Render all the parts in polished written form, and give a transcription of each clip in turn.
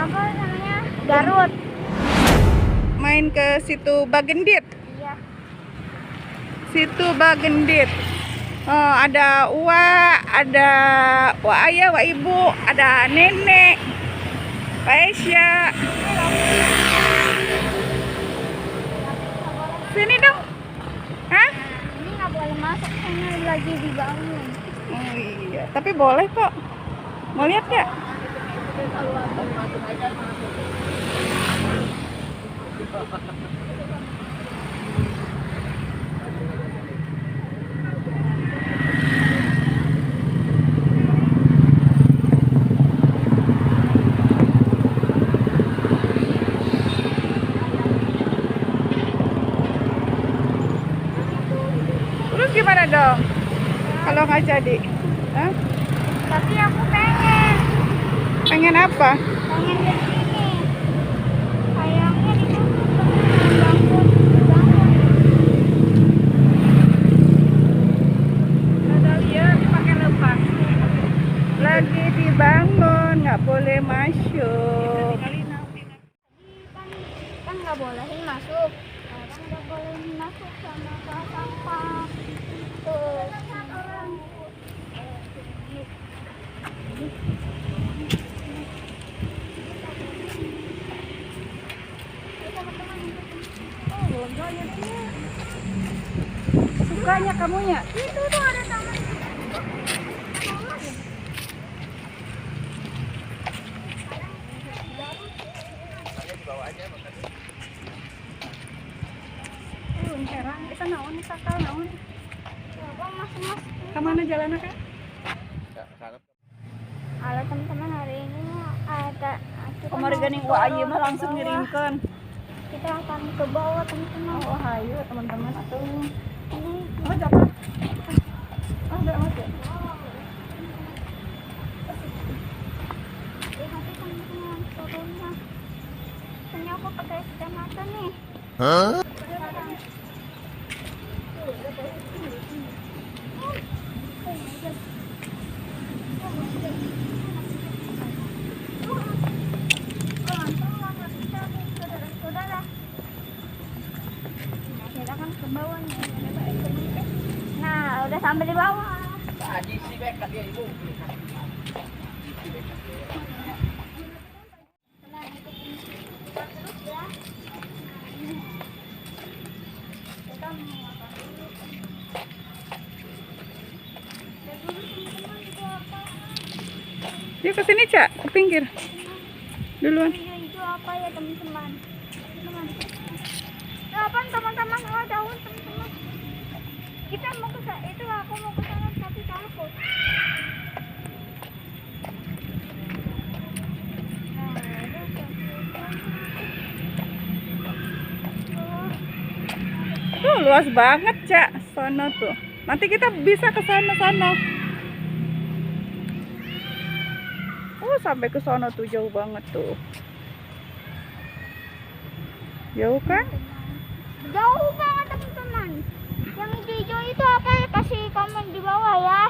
apa namanya? Garut. Main ke situ Bagendit. Iya. Situ Bagendit. Oh, ada ada ayah, ibu, ada nenek, Pak Esya. Sini dong. Hah? Ini nggak boleh masuk karena lagi dibangun. Oh iya, tapi boleh kok. Mau lihat ya? Terus gimana dong? Kalau nggak jadi? Hah? Tapi aku pengen Pengen apa? ke sini. Sayangnya ditutup bangun. Ada lihat pakai lepas. Lagi dibangun, nggak boleh masuk. Kan nggak bolehin masuk. Orang nggak bolehin masuk sama sampah. Tuh. Sukanya kamunya? Itu tuh ada taman. Heran, kita naon sakal naon. Mas. Kemana jalannya kak? Halo teman-teman, hari ini ada Kemarin gani wa ayu mah langsung ngirimkan. Kita akan ke bawah teman-teman. Oh ayo teman-teman atau Ini oh dapat? Oh udah masuk. lihat teman-teman turunnya. Ini aku pakai kacamata nih. Kita kan ke bawah nih. Nah, udah sampai di bawah. Dia ke sini cak, ke pinggir. Duluan. Itu apa ya teman-teman? Apa teman-teman? Oh daun teman-teman. Kita mau ke sana, itu aku mau ke sana tapi takut. Tuh luas banget cak, sono tuh. Nanti kita bisa ke sana. Sampai ke sono tuh jauh banget tuh. Jauh kan? Jauh banget teman-teman. Yang hijau itu apa ya? Kasih komen di bawah ya.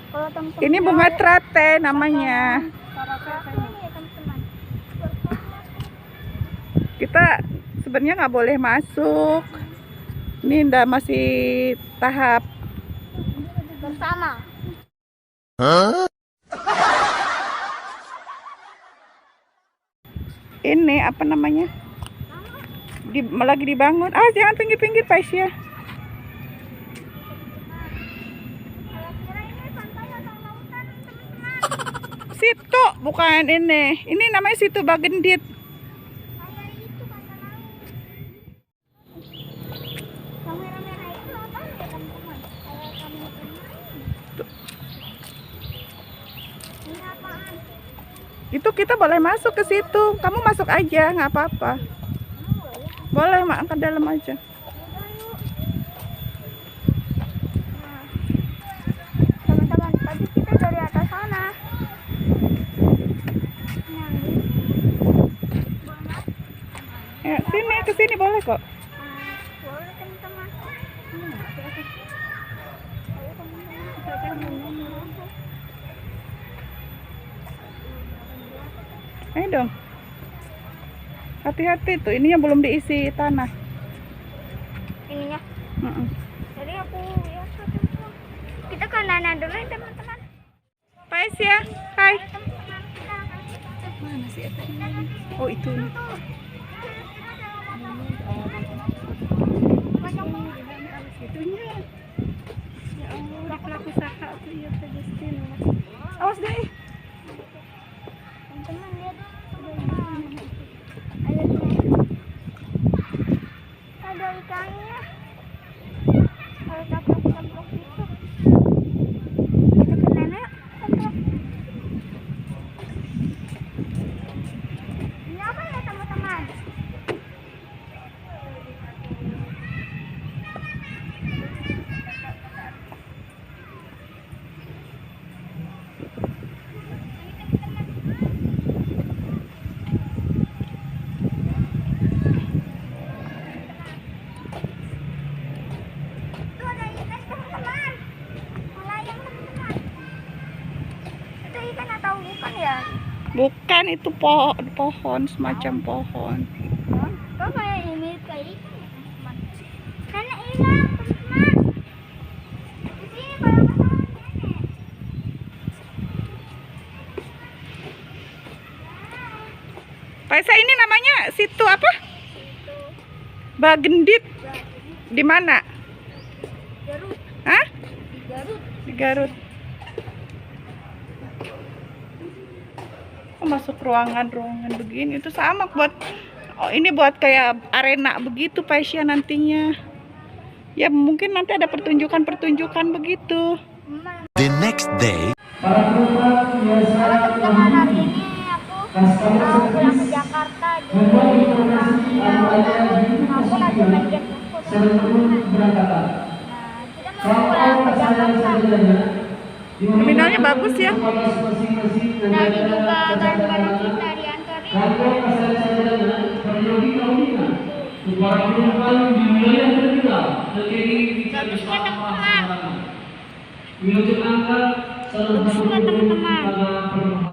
Kalau teman-teman. Ini bunga trate namanya. Ini ya teman-teman. Kita sebenarnya nggak boleh masuk. Ini masih tahap Bersama. ini apa namanya? Lagi dibangun. Ah, jangan pinggir-pinggir, Pasya. Kira-kira ini pantai atau lautan teman-teman? Situ bukan ini. Ini namanya situ Bagendit. Kayak itu kata laut. Yang merah-merah itu apa ya teman-teman? Kayak kamu bermain. Ini apaan? Itu kita boleh masuk ke situ. Kamu masuk aja, nggak apa-apa. Boleh, mak ke dalam aja. Nah, teman-teman, tadi kita dari atas sana. Ya, sini, ke sini boleh kok. Boleh teman-teman. Ayo teman-teman, kita akan Ayo dong. Hati-hati tuh, ininya belum diisi tanah. Ininya. Mm-mm. Jadi aku ya kita ke Nana dulu ya teman-teman. Pais ya, hai. Teman-teman kita akan Mana sih Eta ini? Oh itu nih. Situnya. Ya Allah, pelaku usaha tuh ya Teh Justin. Awas deh. teman-teman lihat. Ayo teman. Ada ikannya. Kalau taplok-taplok gitu. Kita ke Nana. Taplok. Ini apa ya teman-teman? Itu ada ikan teman-teman. Melayang teman-teman. Itu ikan atau bukan ya? Bukan, itu pohon, semacam pohon. Kok kayak ini kayak ikan ya teman-teman? Nenek hilang teman-teman. Di sini kalau nggak salah nenek. Paisa, ini namanya situ apa? Itu Bagendit. Di mana? Garut. Hah? Di Garut. Di Garut. Oh, masuk ruangan-ruangan begini. Itu sama buat, oh ini buat kayak arena begitu Paisya nantinya. Ya mungkin nanti ada pertunjukan-pertunjukan begitu. The next day, Halo teman-teman, hari ini aku mau pulang ke Jakarta. Jadi aku lagi main game aku teman-teman. Nah, kita mau pulang ke Jakarta. Terminalnya bagus ya. Tadi juga gara-gara kita diantarin. Bagusnya teman-teman. Bagusnya teman-teman.